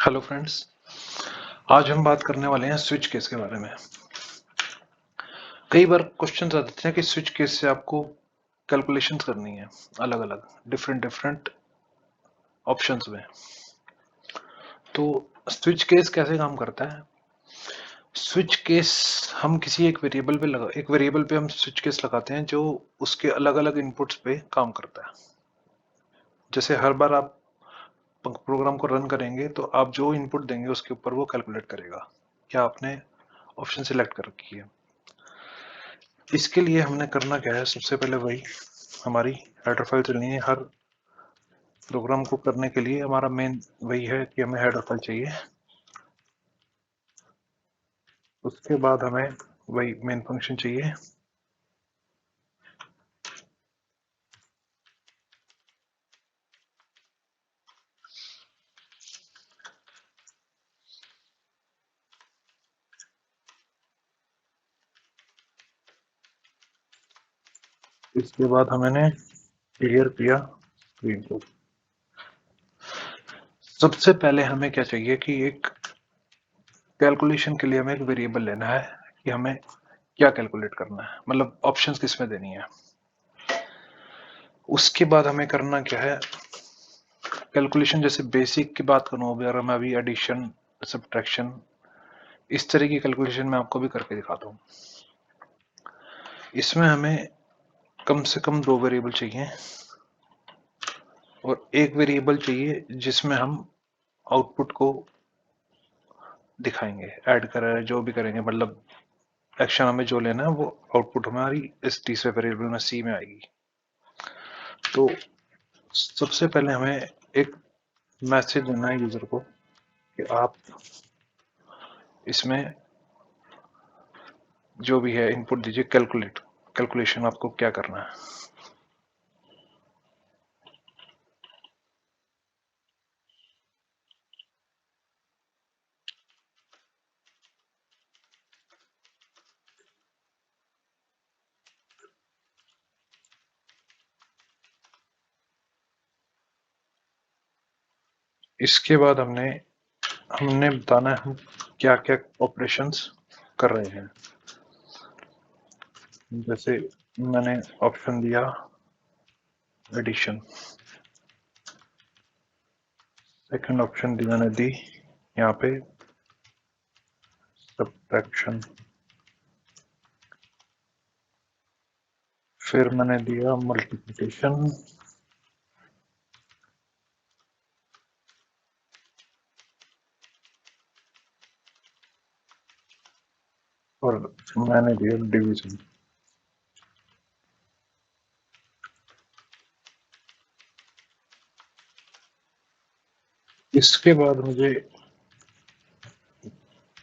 Hello friends, आज हम बात करने वाले हैं स्विच केस के बारे में। कई बार क्वेश्चंस आते हैं कि स्विच केस से आपको कैलकुलेशंस करनी है अलग-अलग, डिफरेंट ऑप्शंस में। तो स्विच केस कैसे काम करता है? स्विच केस हम किसी एक वेरिएबल पे हम स्विच केस लगाते हैं जो उसके अलग-अलग इनपुट्स पे काम करता है। जैसे हर बार आप प्रोग्राम को रन करेंगे तो आप जो इनपुट देंगे उसके ऊपर वो कैलकुलेट करेगा। क्या आपने ऑप्शन सिलेक्ट कर रखी है? इसके लिए हमने करना क्या है, सबसे पहले वही हमारी हेडर फाइल चलनी है। हर प्रोग्राम को करने के लिए हमारा मेन वही है कि हमें हेडर फाइल चाहिए। उसके बाद हमें वही मेन फंक्शन चाहिए। इसके बाद हमने क्लियर किया स्क्रीन को। सबसे पहले हमें क्या चाहिए कि एक कैलकुलेशन के लिए हमें एक वेरिएबल लेना है कि हमें क्या कैलकुलेट करना है, मतलब ऑप्शंस किसमें देनी है। उसके बाद हमें करना क्या है, कैलकुलेशन जैसे बेसिक की बात करूं, अगर मैं अभी एडिशन सब्ट्रैक्शन इस तरह की कैलकुलेशन मैं आपको भी करके दिखाता हूँ। इसमें हमें कम से कम 2 वेरिएबल चाहिए और एक वेरिएबल चाहिए जिसमें हम आउटपुट को दिखाएंगे, ऐड करें जो भी करेंगे, मतलब एक्शन हमें जो लेना है वो आउटपुट हमारी इस तीसरे वेरिएबल में सी में आएगी। तो सबसे पहले हमें एक मैसेज देना है यूजर को कि आप इसमें जो भी है इनपुट दीजिए, कैलकुलेशन आपको क्या करना है। इसके बाद हमने हमने बताना है हम क्या क्या ऑपरेशंस कर रहे हैं। जैसे मैंने ऑप्शन दिया एडिशन, सेकंड ऑप्शन दी मैंने दी यहाँ पे सब्ट्रैक्शन, फिर मैंने दिया मल्टीप्लिकेशन, और मैंने दिया डिवीजन। इसके बाद मुझे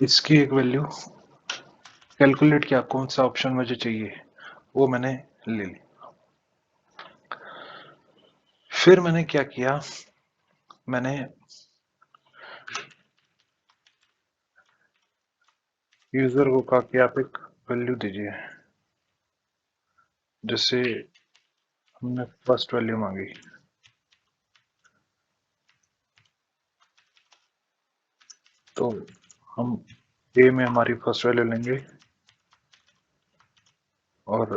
इसकी एक वैल्यू कैलकुलेट किया, कौन सा ऑप्शन मुझे चाहिए वो मैंने ले ली। फिर मैंने क्या किया, मैंने यूजर को कहा कि आप एक वैल्यू दीजिए। जैसे हमने फर्स्ट वैल्यू मांगी तो हम ए में हमारी फर्स्ट वैल्यू लेंगे और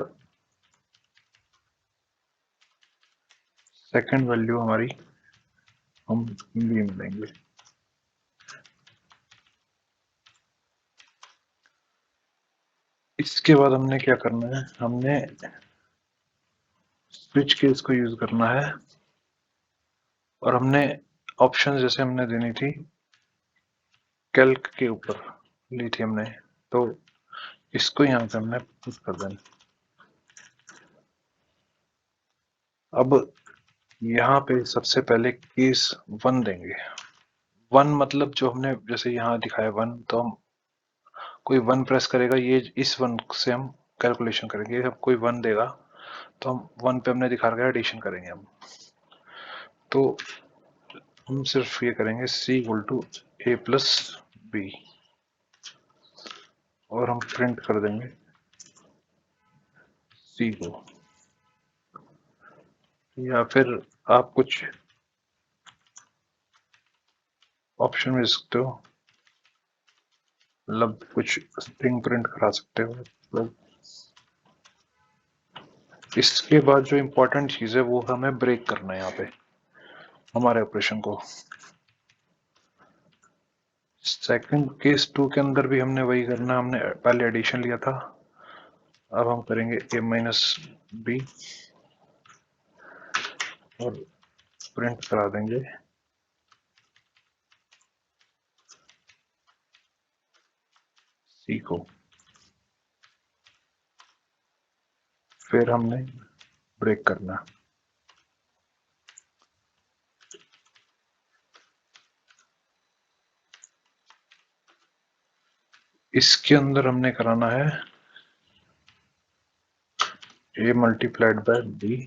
सेकंड वैल्यू हमारी हम बी में लेंगे। इसके बाद हमने क्या करना है, हमने स्विच केस को यूज करना है और हमने ऑप्शन जैसे हमने देनी थी कैल्क के ऊपर ली थी हमने, तो इसको यहाँ पे हमने पुश कर देना। अब यहाँ पे सबसे पहले केस 1 देंगे। 1 मतलब जो हमने जैसे यहाँ दिखाया 1, तो हम कोई 1 प्रेस करेगा, ये इस 1 से हम कैलकुलेशन करेंगे। जब कोई 1 देगा तो हम 1 पे हमने दिखा रखा एडिशन करेंगे हम। तो हम सिर्फ ये करेंगे C equal to A plus B और हम प्रिंट कर देंगे C को। या फिर आप कुछ ऑप्शन में सकते हो, मतलब कुछ स्ट्रिंग प्रिंट करा सकते हो मतलब। इसके बाद जो इंपॉर्टेंट चीज है वो हमें ब्रेक करना है यहाँ पे हमारे ऑपरेशन को। सेकंड केस 2 के अंदर भी हमने वही करना, हमने पहले एडिशन लिया था, अब हम करेंगे a माइनस बी और प्रिंट करा देंगे सी को। फिर हमने ब्रेक करना। इसके अंदर हमने कराना है a मल्टीप्लाइड बाय b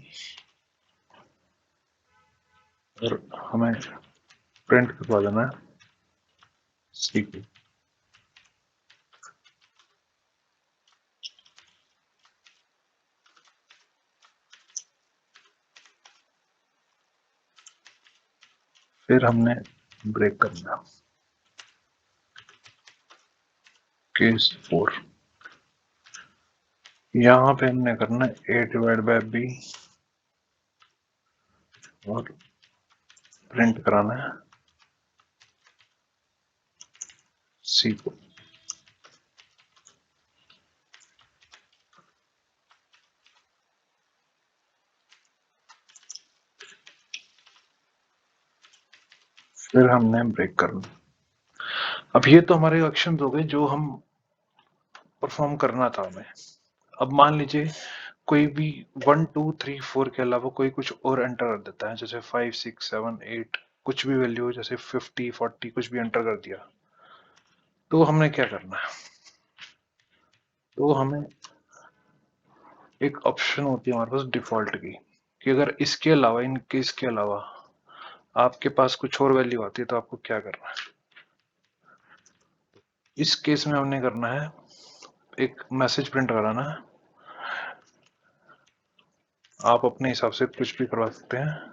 और हमें प्रिंट करवा देना है सी को। फिर हमने ब्रेक करना। केस 4 यहाँ पे हमने करना है a डिवाइड बाय b और प्रिंट कराना है सी को। फिर हमने ब्रेक करना। अब ये तो हमारे एक्शन हो गए जो हम परफॉर्म करना था हमें। अब मान लीजिए कोई भी 1 2 3 4 के अलावा कोई कुछ और एंटर कर देता है, जैसे 5 6 7 8 कुछ भी वैल्यू, जैसे 50 40 कुछ भी एंटर कर दिया, तो हमने क्या करना है? तो हमें एक ऑप्शन होती है हमारे पास डिफॉल्ट की, कि अगर इसके अलावा, इन केस के अलावा आपके पास कुछ और वैल्यू आती है तो आपको क्या करना है। इस केस में हमने करना है एक मैसेज प्रिंट कराना है। आप अपने हिसाब से कुछ भी करवा सकते हैं।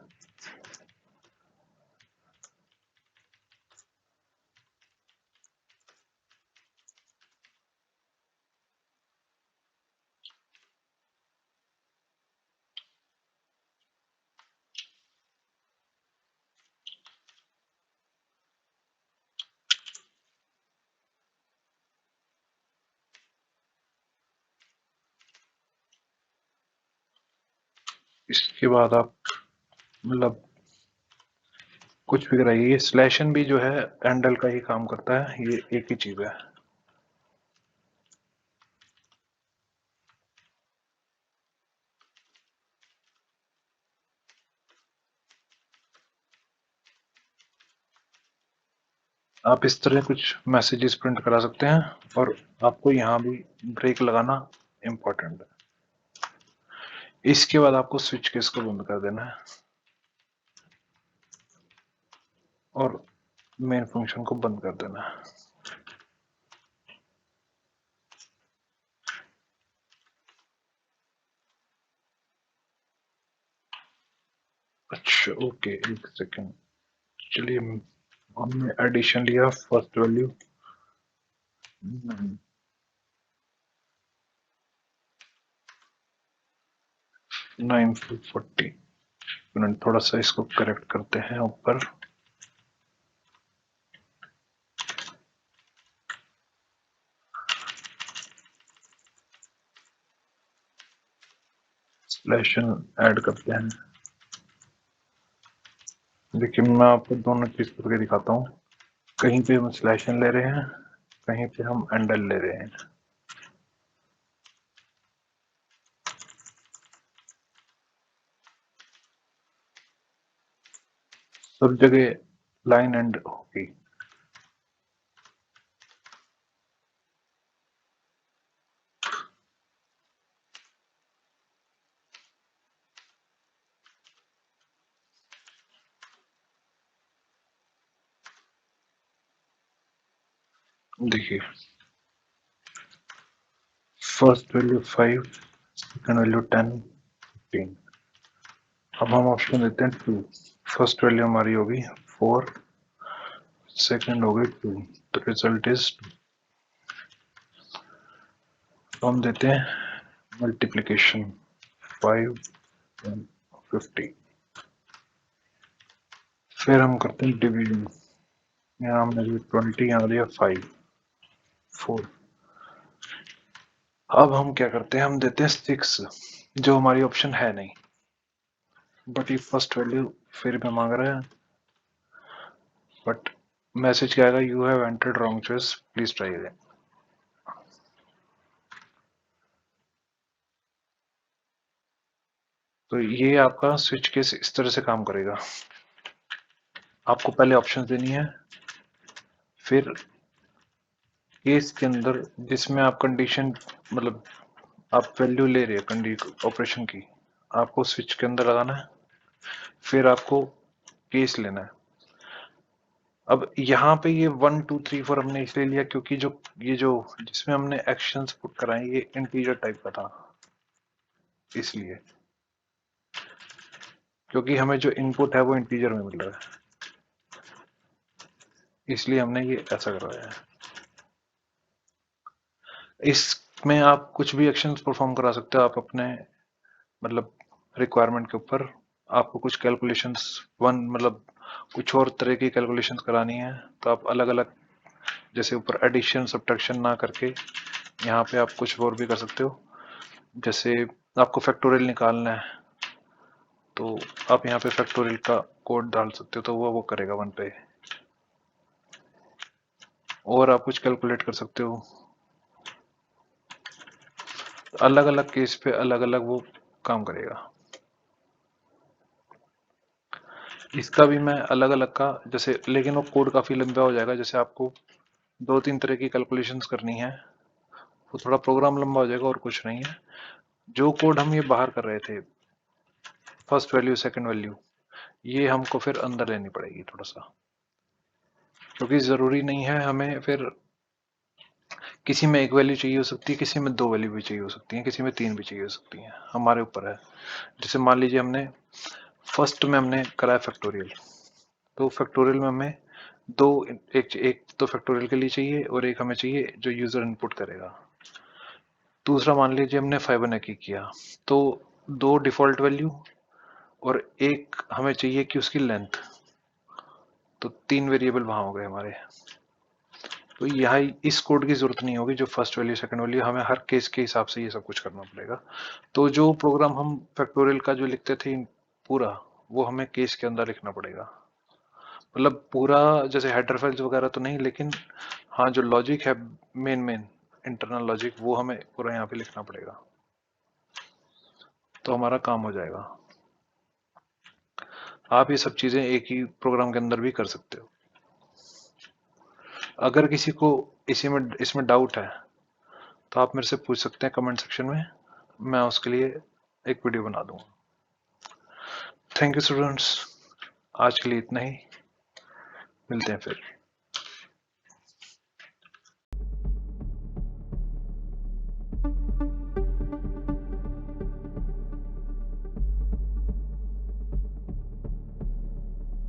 इसके बाद आप मतलब कुछ भी कराइए। ये स्लैश एन भी जो है हैंडल का ही काम करता है, ये एक ही चीज है। आप इस तरह कुछ मैसेजेस प्रिंट करा सकते हैं और आपको यहाँ भी ब्रेक लगाना इम्पोर्टेंट है। इसके बाद आपको स्विच केस को बंद कर देना है और मेन फंक्शन को बंद कर देना है। अच्छा ओके, एक सेकेंड। चलिए, हमने एडिशन लिया, फर्स्ट वैल्यू 940। थोड़ा सा इसको करेक्ट करते हैं ऊपर। स्लैश ऐड करते हैं। देखिए, मैं आपको दोनों चीज करके दिखाता हूँ। कहीं पे हम स्लैश ले रहे हैं, कहीं पे हम एंडल ले रहे हैं। सब जगह लाइन एंड होगी। देखिए, फर्स्ट वैल्यू 5, सेकंड वैल्यू 10 15। अब हम ऑप्शन देते हैं 2। फर्स्ट वैल्यू हमारी होगी 4, सेकंड हो गई 2, तो रिजल्ट इज, तो हम देते हैं मल्टीप्लीकेशन 5 and 50, फिर हम करते हैं डिवीजन, यहाँ हमने 20 यहाँ दिया 5 4, अब हम क्या करते हैं, हम देते हैं 6 जो हमारी ऑप्शन है नहीं, बट ये फर्स्ट वैल्यू फिर भी मांग रहा है, बट मैसेज क्या आएगा, you have entered wrong choice please try again. तो ये आपका स्विच केस इस तरह से काम करेगा, आपको पहले ऑप्शन देनी है, फिर केस के अंदर जिसमें आप कंडीशन मतलब आप वैल्यू ले रहे हैं ऑपरेशन की, आपको स्विच के अंदर लगाना है, फिर आपको केस लेना है। अब यहाँ पे ये 1 2 3 4 हमने इसलिए लिया क्योंकि जो ये जो जिसमें हमने एक्शंस पुट कराए ये इंटीजर टाइप का था, इसलिए क्योंकि हमें जो इनपुट है वो इंटीजर में मिल रहा है, इसलिए हमने ये ऐसा करवाया है। इसमें आप कुछ भी एक्शंस परफॉर्म करा सकते हो, आप अपने मतलब रिक्वायरमेंट के ऊपर, आपको कुछ कैलकुलेशंस मतलब कुछ और तरह की कैलकुलेशंस करानी है तो आप अलग अलग, जैसे ऊपर एडिशन सब्ट्रैक्शन ना करके यहाँ पे आप कुछ और भी कर सकते हो, जैसे आपको फैक्टोरियल निकालना है तो आप यहाँ पे फैक्टोरियल का कोड डाल सकते हो तो वो करेगा 1 पे, और आप कुछ कैलकुलेट कर सकते हो, अलग अलग केस पे अलग अलग वो काम करेगा। इसका भी मैं अलग अलग का जैसे, लेकिन वो कोड काफी लंबा हो जाएगा, जैसे आपको 2 3 तरह की कैलकुलेशंस करनी है, वो थोड़ा प्रोग्राम लंबा हो जाएगा और कुछ नहीं है। जो कोड हम ये बाहर कर रहे थे, फर्स्ट वैल्यू सेकंड वैल्यू, ये हमको फिर अंदर लेनी पड़ेगी थोड़ा सा, क्योंकि जरूरी नहीं है हमें फिर, किसी में एक वैल्यू चाहिए हो सकती है, किसी में 2 वैल्यू भी चाहिए हो सकती है, किसी में 3 भी चाहिए हो सकती है, हमारे ऊपर है। जैसे मान लीजिए हमने फर्स्ट में हमने कराया फैक्टोरियल, तो फैक्टोरियल में हमें दो, एक तो फैक्टोरियल के लिए चाहिए और एक हमें चाहिए जो यूजर इनपुट करेगा। दूसरा मान लीजिए हमने फाइबोनाची किया, तो 2 डिफॉल्ट वैल्यू और एक हमें चाहिए कि उसकी लेंथ, तो 3 वेरिएबल वहां हो गए हमारे। तो यहाँ इस कोड की जरूरत नहीं होगी, जो फर्स्ट वैल्यू सेकंड वैल्यू, हमें हर केस के हिसाब से ये सब कुछ करना पड़ेगा। तो जो प्रोग्राम हम फैक्टोरियल का जो लिखते थे पूरा, वो हमें केस के अंदर लिखना पड़ेगा, मतलब पूरा जैसे हेडर फाइल्स वगैरह तो नहीं, लेकिन हाँ जो लॉजिक है मेन इंटरनल लॉजिक, वो हमें पूरा यहाँ पे लिखना पड़ेगा, तो हमारा काम हो जाएगा। आप ये सब चीजें एक ही प्रोग्राम के अंदर भी कर सकते हो। अगर किसी को इसमें डाउट है तो आप मेरे से पूछ सकते हैं कमेंट सेक्शन में, मैं उसके लिए एक वीडियो बना दूंगा। थैंक यू स्टूडेंट्स, आज के लिए इतना ही, मिलते हैं फिर।